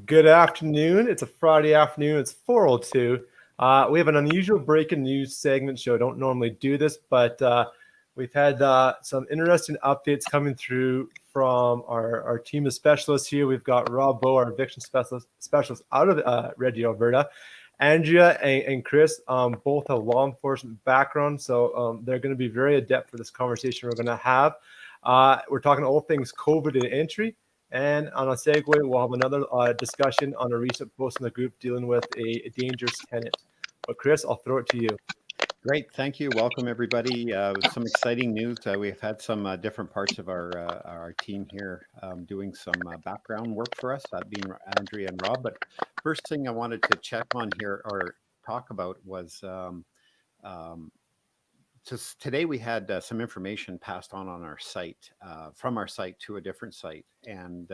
Good afternoon. It's a Friday afternoon. It's 4:02. We have an unusual breaking news segment show. Don't normally do this, but we've had some interesting updates coming through from our team of specialists here. We've got Rob Bowe, our eviction specialist out of Red Deer, Alberta. Andrea and Chris both have law enforcement background, so they're going to be very adept for this conversation we're going to have. We're talking all things COVID and entry. And on a segue, we'll have another discussion on a recent post in the group dealing with a dangerous tenant. But Chris, I'll throw it to you. Great, thank you. Welcome everybody. Some exciting news. We've had some different parts of our team here doing some background work for us, that being Andrea and Rob. But first thing I wanted to check on here or talk about was just today we had some information passed on our site, from our site to a different site. And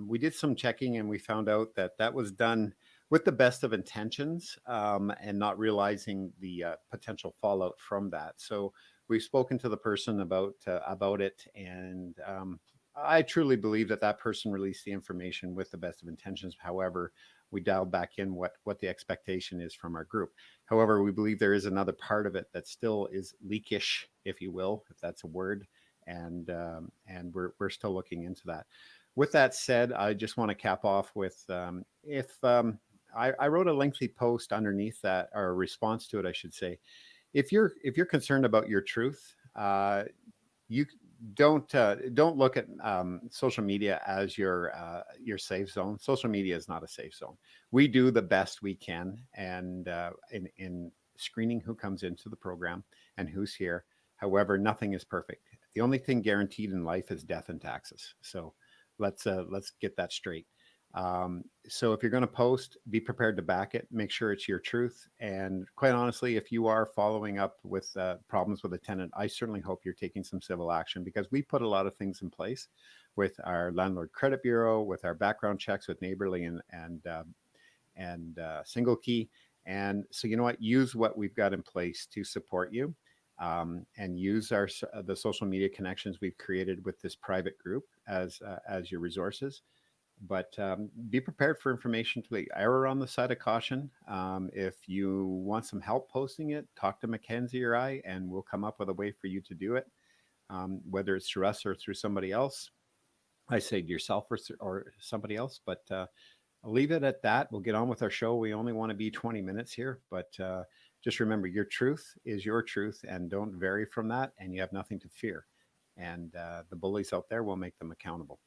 we did some checking and we found out that that was done with the best of intentions and not realizing the potential fallout from that. So we've spoken to the person about it. And I truly believe that that person released the information with the best of intentions. However, we dialed back in what the expectation is from our group. However, we believe there is another part of it that still is leakish, if you will, if that's a word, and we're still looking into that. With that said, I just want to cap off with I wrote a lengthy post underneath that, or a response to it, I should say. If you're concerned about your truth, you don't look at social media as your safe zone. Social media is not a safe zone. We do the best we can, and in screening who comes into the program and who's here. However, nothing is perfect. The only thing guaranteed in life is death and taxes. So let's get that straight. So if you're going to post, be prepared to back it, make sure it's your truth. And quite honestly, if you are following up with problems with a tenant, I certainly hope you're taking some civil action, because we put a lot of things in place with our landlord credit bureau, with our background checks with Neighborly and Single Key. And so, you know what, use what we've got in place to support you, and use the social media connections we've created with this private group as your resources. But be prepared for information to err on the side of caution. If you want some help posting it, talk to Mackenzie or I, and we'll come up with a way for you to do it, whether it's through us or through somebody else. I say yourself or somebody else, but I'll leave it at that. We'll get on with our show. We only want to be 20 minutes here, but just remember, your truth is your truth, and don't vary from that, and you have nothing to fear. And the bullies out there will make them accountable.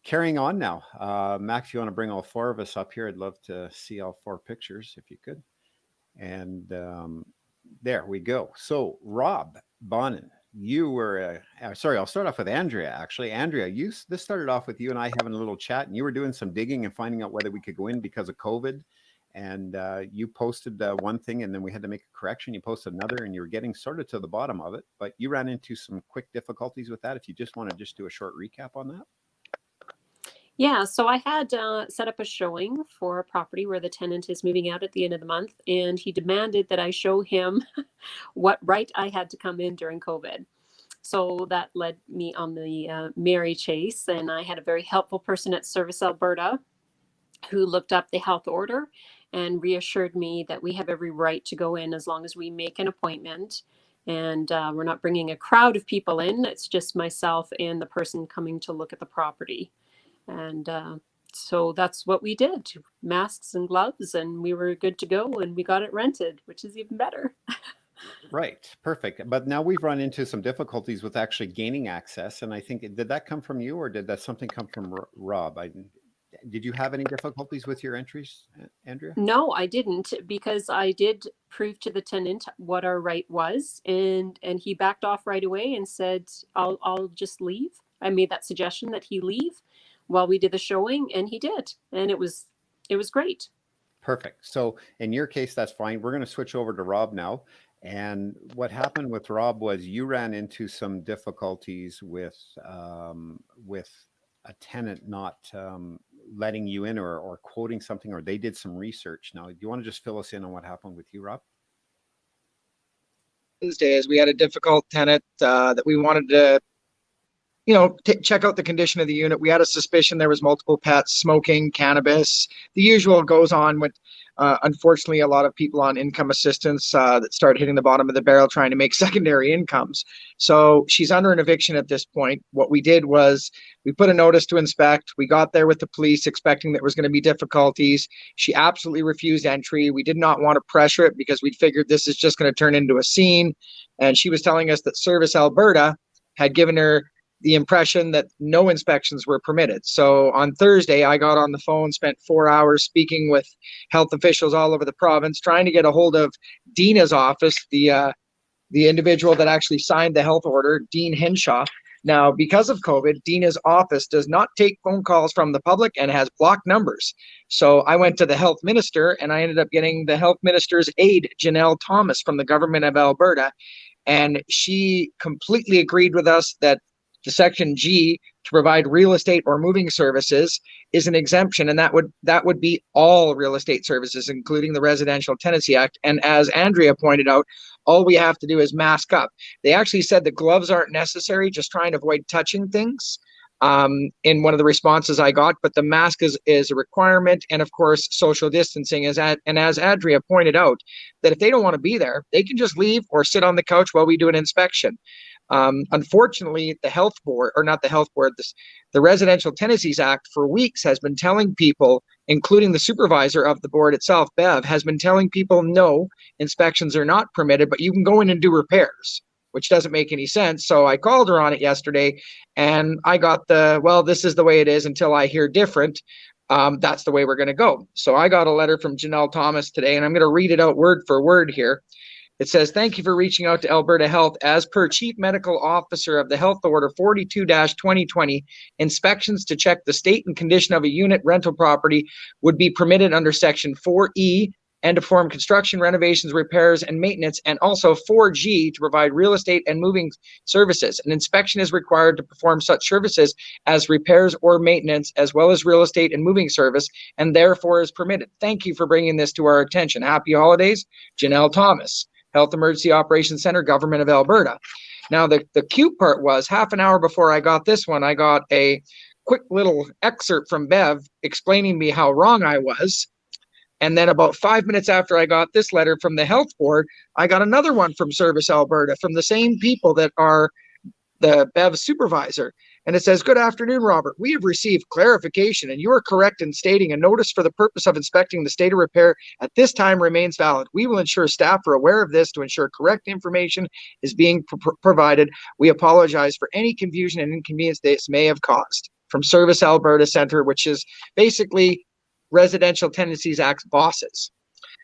Carrying on now, Max, if you want to bring all four of us up here, I'd love to see all four pictures if you could. And there we go. So Rob Bonin, you were, sorry, I'll start off with Andrea, actually. Andrea, this started off with you and I having a little chat, and you were doing some digging and finding out whether we could go in because of COVID. And you posted one thing, and then we had to make a correction. You posted another, and you were getting sort of to the bottom of it, but you ran into some quick difficulties with that. If you just want to do a short recap on that. Yeah, so I had set up a showing for a property where the tenant is moving out at the end of the month, and he demanded that I show him what right I had to come in during COVID. So that led me on the merry chase, and I had a very helpful person at Service Alberta who looked up the health order and reassured me that we have every right to go in as long as we make an appointment. And we're not bringing a crowd of people in. It's just myself and the person coming to look at the property. And so that's what we did, masks and gloves, and we were good to go, and we got it rented, which is even better. Right. Perfect. But now we've run into some difficulties with actually gaining access. And I think, did that come from you, or did that something come from Rob? Did you have any difficulties with your entries, Andrea? No, I didn't, because I did prove to the tenant what our right was, and he backed off right away and said, I'll just leave. I made that suggestion that he leave while we did the showing, and he did, and it was great. Perfect. So in your case, that's fine. We're going to switch over to Rob now. And what happened with Rob was you ran into some difficulties with a tenant not letting you in, or quoting something, or they did some research. Now, do you want to just fill us in on what happened with you, Rob? Wednesdays, we had a difficult tenant that we wanted to check out the condition of the unit. We had a suspicion there was multiple pets, smoking, cannabis. The usual goes on with, unfortunately, a lot of people on income assistance that start hitting the bottom of the barrel trying to make secondary incomes. So she's under an eviction at this point. What we did was we put a notice to inspect. We got there with the police expecting there was going to be difficulties. She absolutely refused entry. We did not want to pressure it because we figured this is just going to turn into a scene. And she was telling us that Service Alberta had given her the impression that no inspections were permitted. So on Thursday, I got on the phone, spent 4 hours speaking with health officials all over the province, trying to get a hold of Dina's office, the individual that actually signed the health order, Dean Henshaw. Now, because of COVID, Dina's office does not take phone calls from the public and has blocked numbers. So I went to the health minister, and I ended up getting the health minister's aide, Janelle Thomas, from the government of Alberta. And she completely agreed with us that the Section G to provide real estate or moving services is an exemption, and that would be all real estate services, including the Residential Tenancy Act. And as Andrea pointed out, all we have to do is mask up. They actually said the gloves aren't necessary, just trying to avoid touching things in one of the responses I got, but the mask is a requirement, and of course social distancing is and as Andrea pointed out, that if they don't want to be there, they can just leave or sit on the couch while we do an inspection. Unfortunately, the health board, or not the health board, the Residential Tenancies Act for weeks has been telling people, including the supervisor of the board itself, Bev, has been telling people, no, inspections are not permitted, but you can go in and do repairs, which doesn't make any sense. So I called her on it yesterday, and I got well, this is the way it is until I hear different. That's the way we're going to go. So I got a letter from Janelle Thomas today, and I'm going to read it out word for word here. It says, thank you for reaching out to Alberta Health. As per Chief Medical Officer of the Health Order 42-2020, inspections to check the state and condition of a unit rental property would be permitted under Section 4E and to perform construction, renovations, repairs, and maintenance, and also 4G to provide real estate and moving services. An inspection is required to perform such services as repairs or maintenance, as well as real estate and moving service, and therefore is permitted. Thank you for bringing this to our attention. Happy holidays, Janelle Thomas, Health Emergency Operations Center, Government of Alberta. Now, the cute part was half an hour before I got this one, I got a quick little excerpt from Bev explaining me how wrong I was. And then about 5 minutes after I got this letter from the health board, I got another one from Service Alberta from the same people that are the Bev supervisor. And it says, good afternoon, Robert. We have received clarification, and you are correct in stating a notice for the purpose of inspecting the state of repair at this time remains valid. We will ensure staff are aware of this to ensure correct information is being provided. We apologize for any confusion and inconvenience this may have caused. From Service Alberta Center, which is basically Residential Tenancies Act bosses.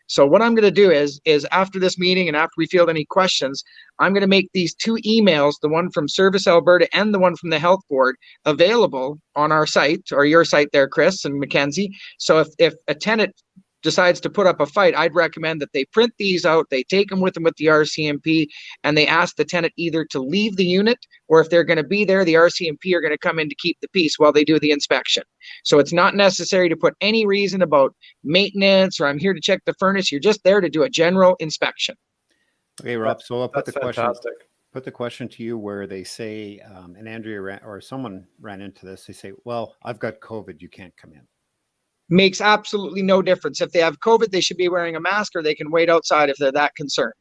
So what I'm going to do is after this meeting and after we field any questions, I'm going to make these two emails, the one from Service Alberta and the one from the health board, available on our site, or your site there, Chris and Mackenzie. So if a tenant decides to put up a fight, I'd recommend that they print these out, they take them with the RCMP, and they ask the tenant either to leave the unit, or if they're going to be there, the RCMP are going to come in to keep the peace while they do the inspection. So it's not necessary to put any reason about maintenance or I'm here to check the furnace. You're just there to do a general inspection. Okay, Rob. So I'll put the fantastic. question to you where they say, and Andrea or someone ran into this. They say, "Well, I've got COVID. You can't come in." Makes absolutely no difference. If they have COVID, they should be wearing a mask, or they can wait outside if they're that concerned.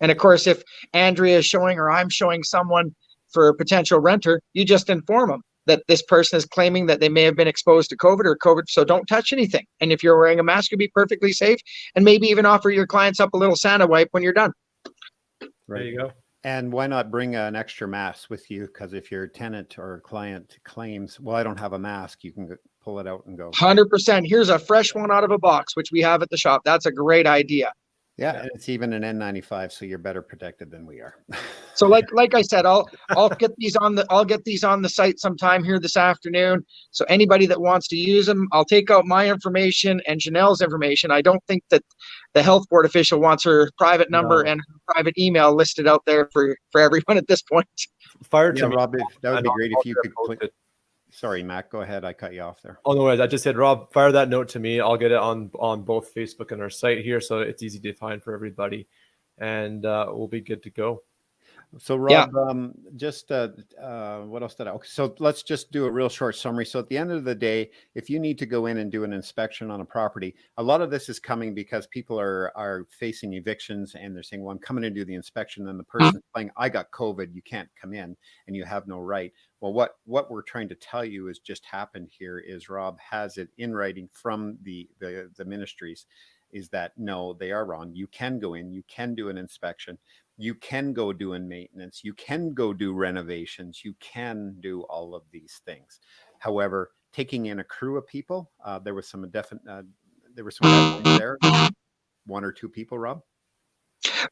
And of course, if Andrea is showing or I'm showing someone for a potential renter, you just inform them that this person is claiming that they may have been exposed to COVID or COVID, so don't touch anything. And if you're wearing a mask, you'll be perfectly safe, and maybe even offer your clients up a little Santa wipe when you're done. Right. There you go. And why not bring an extra mask with you? Because if your tenant or client claims, well, I don't have a mask, you can pull it out and go. 100%. Here's a fresh one out of a box, which we have at the shop. That's a great idea. Yeah, and it's even an N95, so you're better protected than we are. So like I said, I'll get these on the site sometime here this afternoon. So anybody that wants to use them, I'll take out my information and Janelle's information. I don't think that the health board official wants her private number and her private email listed out there for everyone at this point. Fire to me. Rob, that would be great if you could post it. Sorry, Matt, go ahead. I cut you off there. Oh, no worries. I just said, Rob, fire that note to me. I'll get it on both Facebook and our site here, so it's easy to find for everybody, and we'll be good to go. So Yeah. Rob, just what else did I? Okay, so let's just do a real short summary. So at the end of the day, if you need to go in and do an inspection on a property, a lot of this is coming because people are facing evictions and they're saying, "Well, I'm coming to do the inspection," and the person's saying, "I got COVID, you can't come in, and you have no right." Well, what we're trying to tell you is just happened here is Rob has it in writing from the ministries, is that no, they are wrong. You can go in, you can do an inspection. You can go do in maintenance, you can go do renovations, you can do all of these things. However, taking in a crew of people, there was some there were some guidelines there. 1 or 2 people, Rob.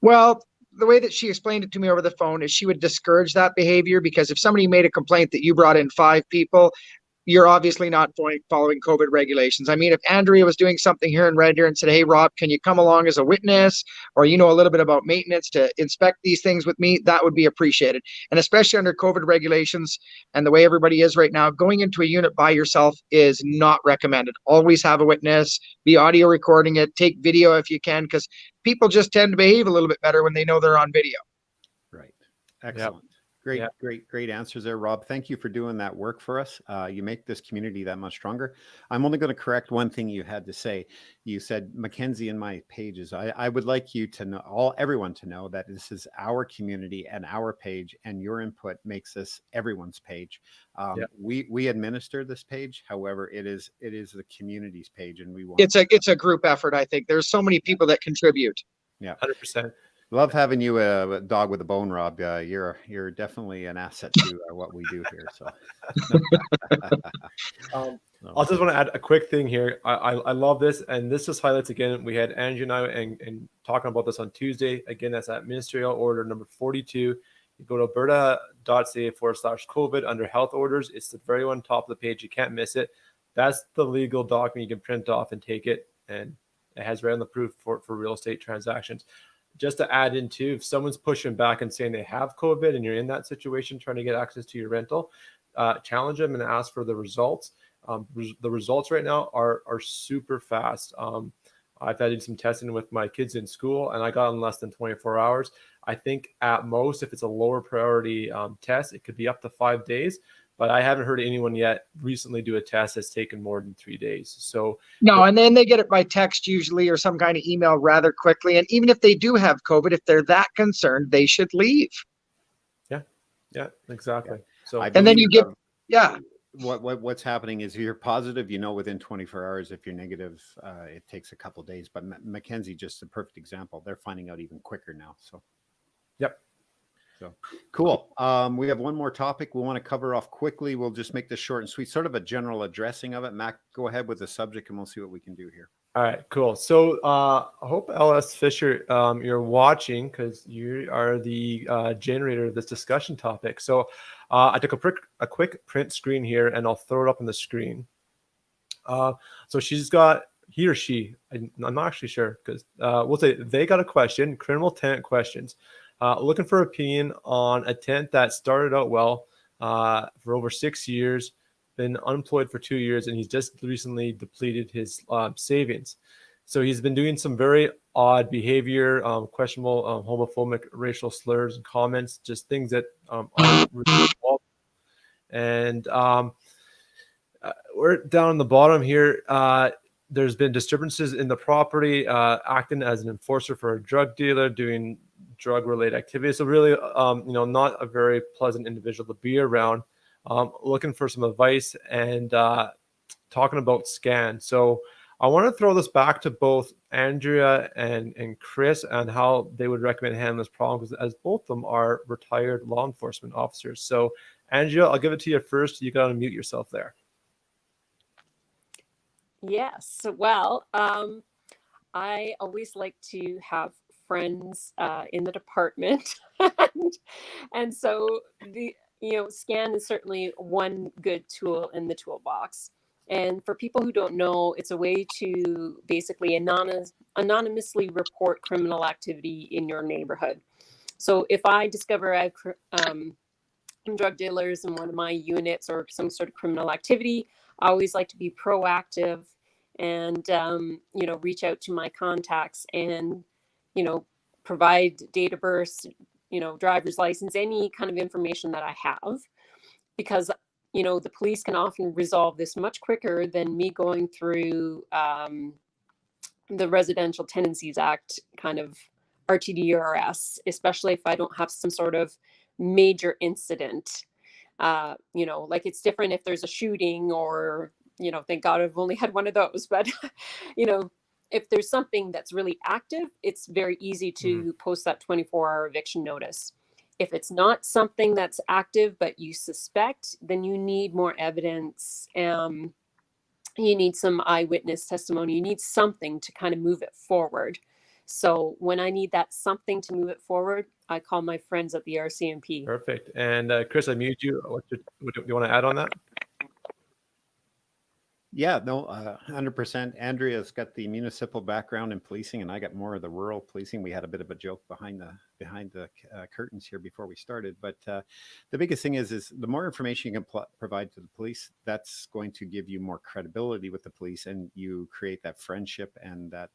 Well, the way that she explained it to me over the phone is she would discourage that behavior, because if somebody made a complaint that you brought in 5 people, you're obviously not following COVID regulations. I mean, if Andrea was doing something here in Red Deer and said, "Hey, Rob, can you come along as a witness? Or you know a little bit about maintenance to inspect these things with me," that would be appreciated. And especially under COVID regulations and the way everybody is right now, going into a unit by yourself is not recommended. Always have a witness, be audio recording it, take video if you can, because people just tend to behave a little bit better when they know they're on video. Right. Excellent. Great answers there, Rob. Thank you for doing that work for us. You make this community that much stronger. I'm only going to correct one thing you had to say. You said Mackenzie in my pages. I would like you to know, everyone to know that this is our community and our page, and your input makes this everyone's page. We administer this page. However, it is the community's page, and we want it's a group effort. I think there's so many people that contribute. Yeah, 100%. Love having you, a dog with a bone, Rob. You're definitely an asset to what we do here. So, I just want to add a quick thing here. I love this, and this just highlights again. We had Angie and I and talking about this on Tuesday. Again, that's at ministerial order number 42. You go to alberta.ca/COVID under health orders. It's the very on top of the page. You can't miss it. That's the legal document you can print off and take it, and it has right on the proof for real estate transactions. Just to add in too, if someone's pushing back and saying they have COVID and you're in that situation trying to get access to your rental, challenge them and ask for the results. The results right now are super fast. I've had to do some testing with my kids in school, and I got in less than 24 hours. I think at most, if it's a lower priority test, it could be up to 5 days. But I haven't heard anyone yet recently do a test that's taken more than 3 days. So no, and then they get it by text usually or some kind of email rather quickly. And even if they do have COVID, if they're that concerned, they should leave. Yeah, exactly. So and then you get what's happening is if you're positive, within 24 hours. If you're negative, it takes a couple of days. But Mackenzie, just a perfect example. They're finding out even quicker now. So, yep. So cool. We have one more topic we want to cover off quickly. We'll just make this short and sweet, sort of a general addressing of it. Mac, go ahead with the subject and we'll see what we can do here. All right, cool. So I hope LS Fisher, you're watching, because you are the generator of this discussion topic. So I took a quick print screen here, and I'll throw it up on the screen. So she's got, he or she, I'm not actually sure, because we'll say they got a question, criminal tenant questions. Looking for opinion on a tenant that started out well for over 6 years, been unemployed for 2 years, and he's just recently depleted his savings. So he's been doing some very odd behavior, questionable homophobic racial slurs and comments, just things that aren't really involved. And we're down on the bottom here. There's been disturbances in the property, acting as an enforcer for a drug dealer, doing drug-related activities. So really, not a very pleasant individual to be around. Looking for some advice and talking about scan. So I want to throw this back to both Andrea and Chris and how they would recommend handling this problem, because as both of them are retired law enforcement officers. So Andrea, I'll give it to you first. You got to unmute yourself there. Yes. Well, I always like to have friends in the department. and so scan is certainly one good tool in the toolbox. And for people who don't know, it's a way to basically anonymously report criminal activity in your neighborhood. So if I discover I have drug dealers in one of my units or some sort of criminal activity, I always like to be proactive and, reach out to my contacts and, provide data bursts, driver's license, any kind of information that I have, because, the police can often resolve this much quicker than me going through the Residential Tenancies Act kind of RTDRS, especially if I don't have some sort of major incident. Like it's different if there's a shooting or, thank God I've only had one of those, but, if there's something that's really active, it's very easy to post that 24-hour eviction notice. If it's not something that's active, but you suspect, then you need more evidence. You need some eyewitness testimony. You need something to kind of move it forward. So when I need that something to move it forward, I call my friends at the RCMP. Perfect. And Chris, I muted you. What do you want to add on that? Yeah, no, 100%. Andrea's got the municipal background in policing, and I got more of the rural policing. We had a bit of a joke behind the curtains here before we started. But the biggest thing is the more information you can provide to the police, that's going to give you more credibility with the police, and you create that friendship and that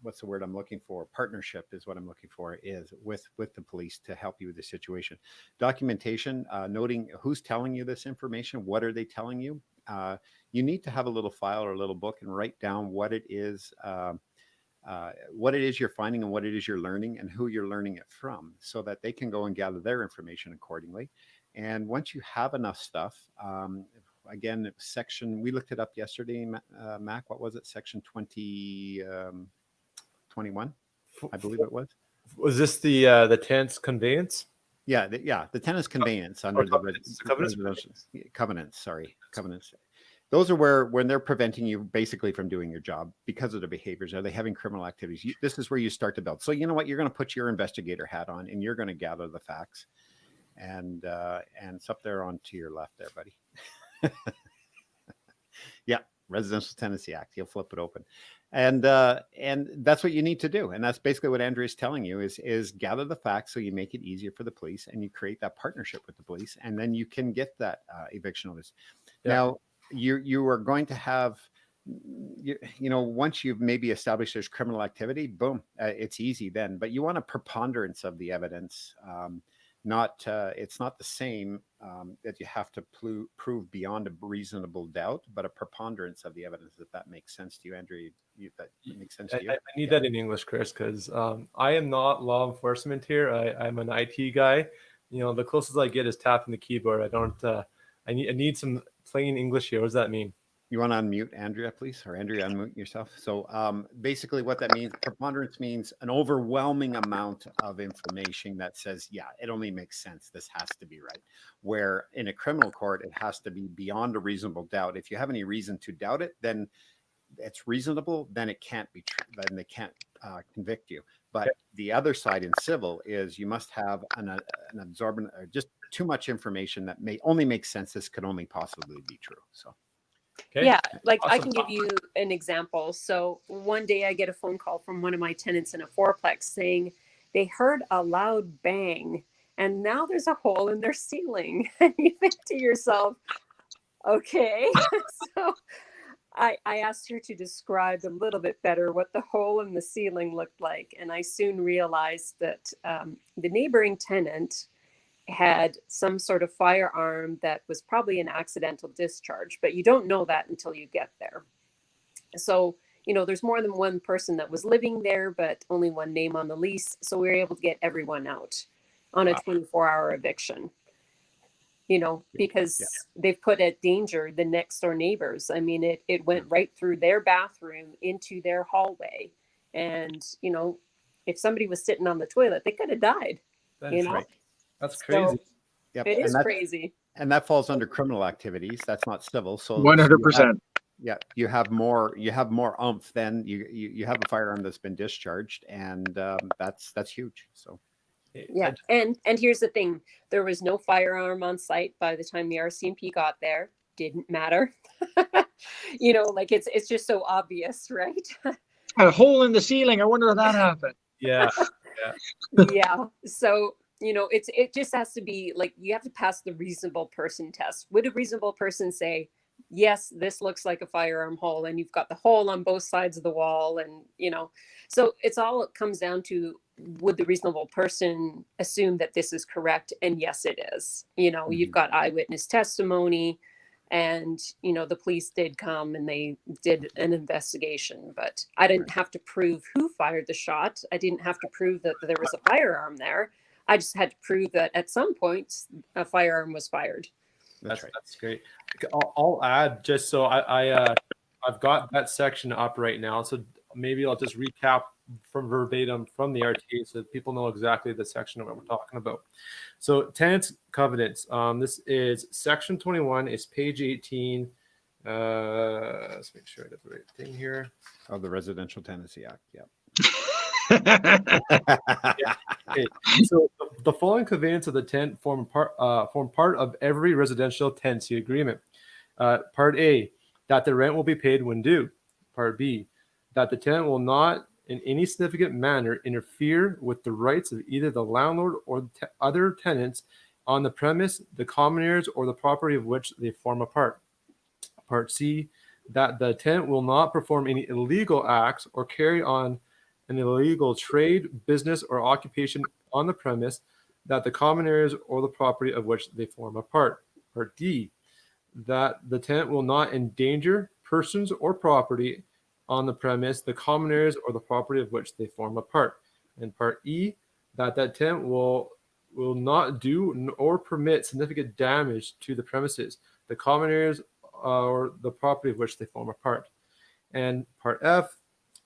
what's the word I'm looking for? Partnership is what I'm looking for, is with the police to help you with the situation. Documentation, noting who's telling you this information, what are they telling you? You need to have a little file or a little book and write down what it is you're finding and what it is you're learning and who you're learning it from, so that they can go and gather their information accordingly. And once you have enough stuff, again, we looked it up yesterday, Mac, what was it? Section 21, I believe it was. Was this the tenant's conveyance? Yeah, the tenant's conveyance under the covenants. Covenants. Those are when they're preventing you basically from doing your job because of their behaviors. Are they having criminal activities? This is where you start to build. So you know what? You're going to put your investigator hat on, and you're going to gather the facts. And it's up there on to your left there, buddy. Yeah, Residential Tenancy Act. You'll flip it open. And that's what you need to do. And that's basically what Andrea's telling you is gather the facts so you make it easier for the police and you create that partnership with the police, and then you can get that eviction notice. Yeah. Now, you are going to have, once you've maybe established there's criminal activity, boom, it's easy then. But you want a preponderance of the evidence. It's not the same that you have to prove beyond a reasonable doubt, but a preponderance of the evidence, if that makes sense to you, Andrea. That makes sense to you? I need that in English, Chris, because I am not law enforcement here. I'm an IT guy. The closest I get is tapping the keyboard. I don't. I need some plain English here. What does that mean? You want to unmute Andrea, please? Or Andrea, unmute yourself. So basically what that means, preponderance means an overwhelming amount of information that says, yeah, it only makes sense. This has to be right. Where in a criminal court, it has to be beyond a reasonable doubt. If you have any reason to doubt it, then it's reasonable, then it can't be true. Then they can't convict you. But the other side in civil is you must have an absorbent, or just too much information that may only make sense. This could only possibly be true. So. Okay. Yeah, like awesome. I can give you an example. So one day I get a phone call from one of my tenants in a fourplex saying they heard a loud bang and now there's a hole in their ceiling. And you think to yourself, okay. So I asked her to describe a little bit better what the hole in the ceiling looked like. And I soon realized that the neighboring tenant had some sort of firearm that was probably an accidental discharge, but you don't know that until you get there. So, there's more than one person that was living there, but only one name on the lease. So we were able to get everyone out on a 24-hour eviction, because they've put at danger the next door neighbors. I mean, it went right through their bathroom into their hallway. And, if somebody was sitting on the toilet, they could have died. That's right. That's crazy. So, yep. It is crazy. And that falls under criminal activities. That's not civil. So 100%. You have more oomph than you have a firearm that's been discharged, and that's huge. So yeah. And here's the thing. There was no firearm on site by the time the RCMP got there. Didn't matter. It's just so obvious, right? A hole in the ceiling. I wonder how that happened. Yeah. Yeah. So it just has to be like, you have to pass the reasonable person test. Would a reasonable person say, yes, this looks like a firearm hole, and you've got the hole on both sides of the wall, and so it comes down to would the reasonable person assume that this is correct? And yes, it is. You know, you've got eyewitness testimony, and, you know, the police did come and they did an investigation, but I didn't have to prove who fired the shot. I didn't have to prove that there was a firearm there. I just had to prove that at some point a firearm was fired. That's right. That's great. I'll add, just so I've got that section up right now, so maybe I'll just recap from verbatim from the RTA so that people know exactly the section of what we're talking about. So tenants covenants. This is section 21. It's page 18. Let's make sure I got the right thing here. Of the Residential Tenancy Act. Yeah. Okay. So the following covenants of the tenant form part of every residential tenancy agreement. Part A, that the rent will be paid when due. Part B, that the tenant will not in any significant manner interfere with the rights of either the landlord or other tenants on the premise, the common areas, or the property of which they form a part. Part C, that the tenant will not perform any illegal acts or carry on an illegal trade, business, or occupation on the premise, that the common areas or the property of which they form a part. Part D, that the tenant will not endanger persons or property on the premise, the common areas, or the property of which they form a part. And part E, that tenant will not do or permit significant damage to the premises, the common areas, or the property of which they form a part. And part F,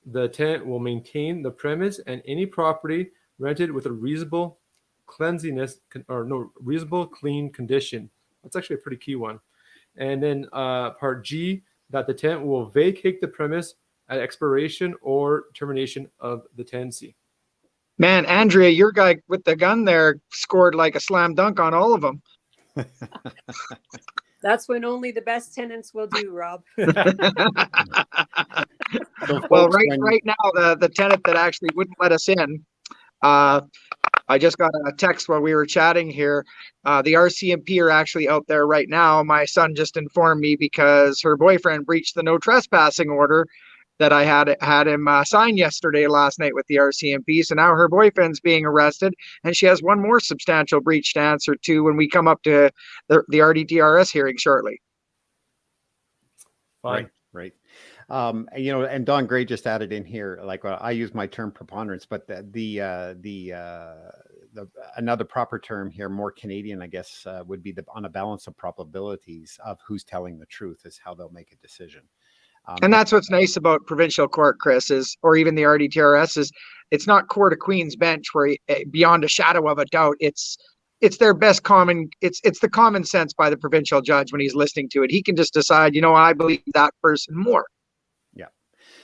the tenant will maintain the premise and any property rented with a reasonable cleanliness or no reasonable clean condition. That's actually a pretty key one. And then part G, that the tenant will vacate the premise at expiration or termination of the tenancy. Man, Andrea, your guy with the gun there scored like a slam dunk on all of them. That's when only the best tenants will do, Rob. Well, right now, the tenant that actually wouldn't let us in, I just got a text while we were chatting here. The RCMP are actually out there right now. My son just informed me because her boyfriend breached the no trespassing order that I had him sign last night with the RCMP. So now her boyfriend's being arrested, and she has one more substantial breach to answer to when we come up to the RDTRS hearing shortly. Fine. Right. You know, and Don Gray just added in here, like I use my term preponderance, but the another proper term here, more Canadian, I guess, would be on a balance of probabilities of who's telling the truth is how they'll make a decision. And that's what's nice about provincial court, Chris, or even the RDTRS, is it's not Court of Queen's Bench where beyond a shadow of a doubt, it's their best it's the common sense by the provincial judge when he's listening to it. He can just decide, you know, I believe that person more. Yeah.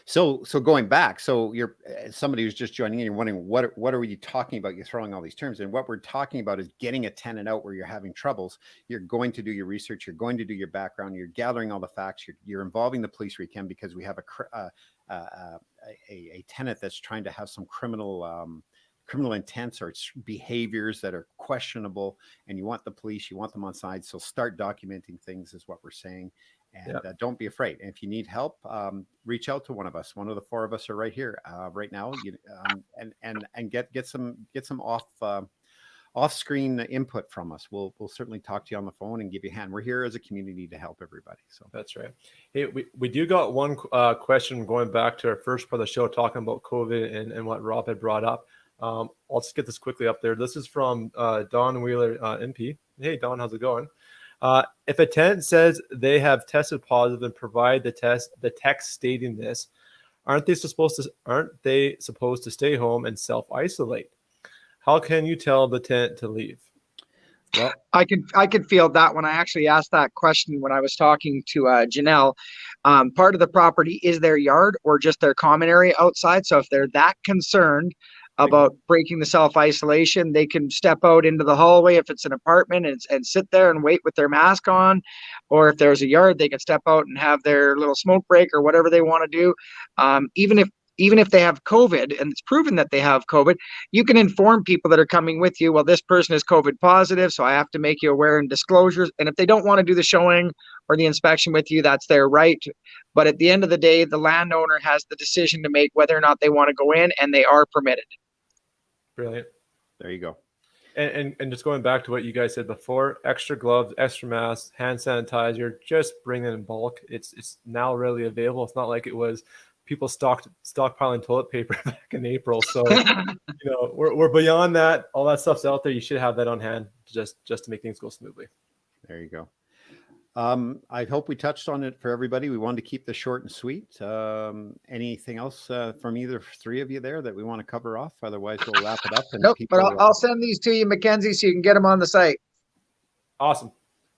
So going back, so you're somebody who's just joining in, you're wondering what are we talking about? You're throwing all these terms, and what we're talking about is getting a tenant out where you're having troubles. You're going to do your research, you're going to do your background, you're gathering all the facts, you're involving the police where you can, because we have a tenant that's trying to have some criminal intents or behaviors that are questionable, and you want the police, you want them on side. So start documenting things is what we're saying. And don't be afraid. And if you need help, reach out to one of us. One of the four of us are right here right now. And get some off-screen input from us. We'll certainly talk to you on the phone and give you a hand. We're here as a community to help everybody. So that's right. Hey, we do got one question going back to our first part of the show, talking about COVID and what Rob had brought up. I'll just get this quickly up there. This is from Don Wheeler, MP. Hey, Don, how's it going? If a tenant says they have tested positive and provide the text stating this, aren't they supposed to stay home and self-isolate? How can you tell the tenant to leave? Well, I could feel that when I actually asked that question when I was talking to Janelle. Part of the property is their yard or just their common area outside. So if they're that concerned about breaking the self-isolation, they can step out into the hallway if it's an apartment and sit there and wait with their mask on. Or if there's a yard, they can step out and have their little smoke break or whatever they want to do. Even if they have COVID and it's proven that they have COVID, you can inform people that are coming with you, well, this person is COVID positive, so I have to make you aware and disclosures. And if they don't want to do the showing or the inspection with you, that's their right. But at the end of the day, the landowner has the decision to make whether or not they want to go in, and they are permitted. Brilliant. There you go. And just going back to what you guys said before, extra gloves, extra masks, hand sanitizer, just bring it in bulk. It's now readily available. It's not like it was people stockpiling toilet paper back in April. So we're beyond that. All that stuff's out there. You should have that on hand just to make things go smoothly. There you go. I hope we touched on it for everybody. We wanted to keep this short and sweet. Anything else from either three of you there that we want to cover off? Otherwise, we'll wrap it up. And Nope, but I'll send these to you, Mackenzie, so you can get them on the site. Awesome.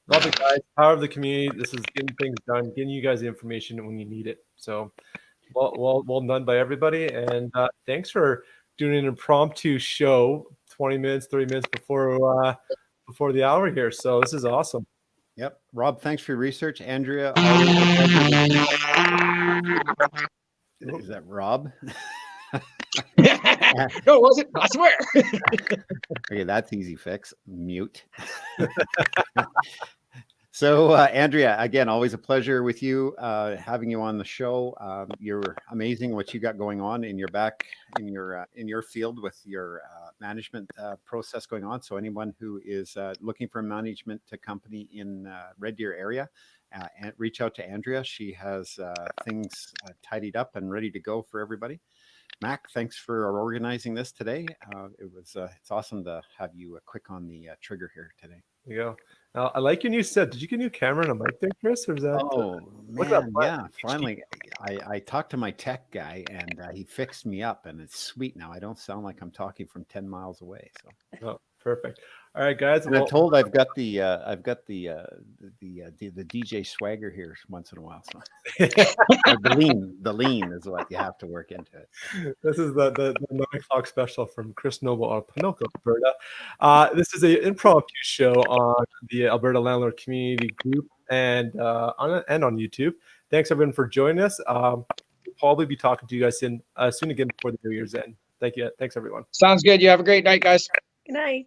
Love it, guys. Power of the community. This is getting things done, getting you guys the information when you need it. So well done by everybody. And thanks for doing an impromptu show 20 minutes, 30 minutes before the hour here. So this is awesome. Yep. Rob, thanks for your research. Andrea, is that Rob? No, was it? I swear. Okay, that's easy fix. Mute. So, Andrea, again, always a pleasure with you, having you on the show. You're amazing what you got going on in your field with your management process going on. So anyone who is looking for a management company in Red Deer area, and reach out to Andrea. She has things tidied up and ready to go for everybody. Mac, thanks for organizing this today. It's awesome to have you quick on the trigger here today. There you go. Now, I like your new set. Did you get a new camera and a mic there, Chris? Or is that? Oh man, yeah. Finally, I talked to my tech guy and he fixed me up, and it's sweet now. I don't sound like I'm talking from 10 miles away. So. Oh, perfect. All right, guys. And I'm told I've got the DJ swagger here once in a while. So the lean is what you have to work into it. This is the 9 o'clock special from Chris Noble on Pinoco, Alberta. This is an impromptu show on the Alberta Landlord Community Group and on YouTube. Thanks everyone for joining us. We'll probably be talking to you guys soon again before the New Year's end. Thank you. Thanks everyone. Sounds good. You have a great night, guys. Good night.